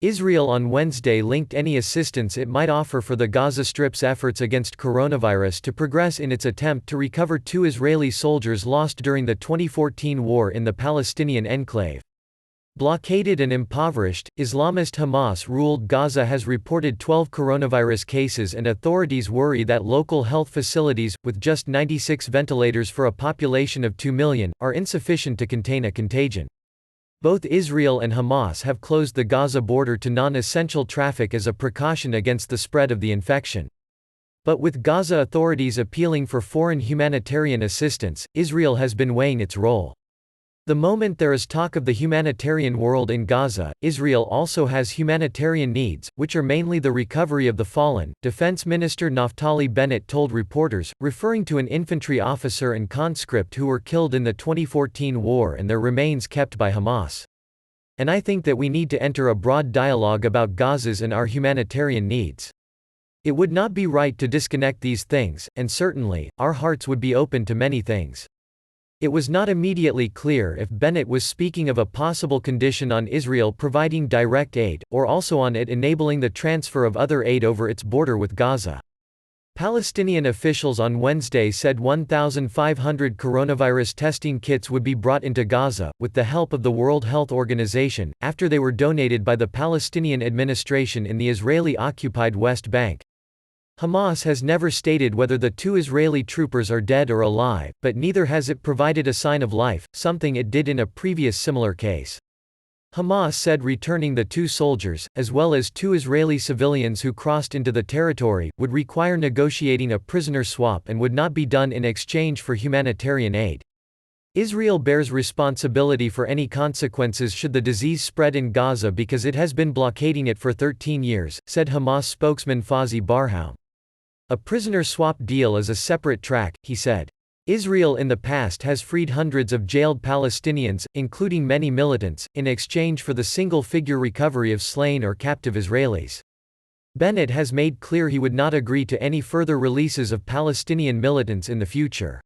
Israel on Wednesday linked any assistance it might offer for the Gaza Strip's efforts against coronavirus to progress in its attempt to recover 2 Israeli soldiers lost during the 2014 war in the Palestinian enclave. Blockaded and impoverished, Islamist Hamas-ruled Gaza has reported 12 coronavirus cases, and authorities worry that local health facilities, with just 96 ventilators for a population of 2 million, are insufficient to contain a contagion. Both Israel and Hamas have closed the Gaza border to non-essential traffic as a precaution against the spread of the infection. But with Gaza authorities appealing for foreign humanitarian assistance, Israel has been weighing its role. The moment there is talk of the humanitarian world in Gaza, Israel also has humanitarian needs, which are mainly the recovery of the fallen, Defense Minister Naftali Bennett told reporters, referring to an infantry officer and conscript who were killed in the 2014 war and their remains kept by Hamas. And I think that we need to enter a broad dialogue about Gaza's and our humanitarian needs. It would not be right to disconnect these things, and certainly, our hearts would be open to many things. It was not immediately clear if Bennett was speaking of a possible condition on Israel providing direct aid, or also on it enabling the transfer of other aid over its border with Gaza. Palestinian officials on Wednesday said 1,500 coronavirus testing kits would be brought into Gaza, with the help of the World Health Organization, after they were donated by the Palestinian administration in the Israeli-occupied West Bank. Hamas has never stated whether the 2 Israeli troopers are dead or alive, but neither has it provided a sign of life, something it did in a previous similar case. Hamas said returning the 2 soldiers, as well as 2 Israeli civilians who crossed into the territory, would require negotiating a prisoner swap and would not be done in exchange for humanitarian aid. Israel bears responsibility for any consequences should the disease spread in Gaza because it has been blockading it for 13 years, said Hamas spokesman Fawzi Barhoum. A prisoner swap deal is a separate track, he said. Israel in the past has freed hundreds of jailed Palestinians, including many militants, in exchange for the single-figure recovery of slain or captive Israelis. Bennett has made clear he would not agree to any further releases of Palestinian militants in the future.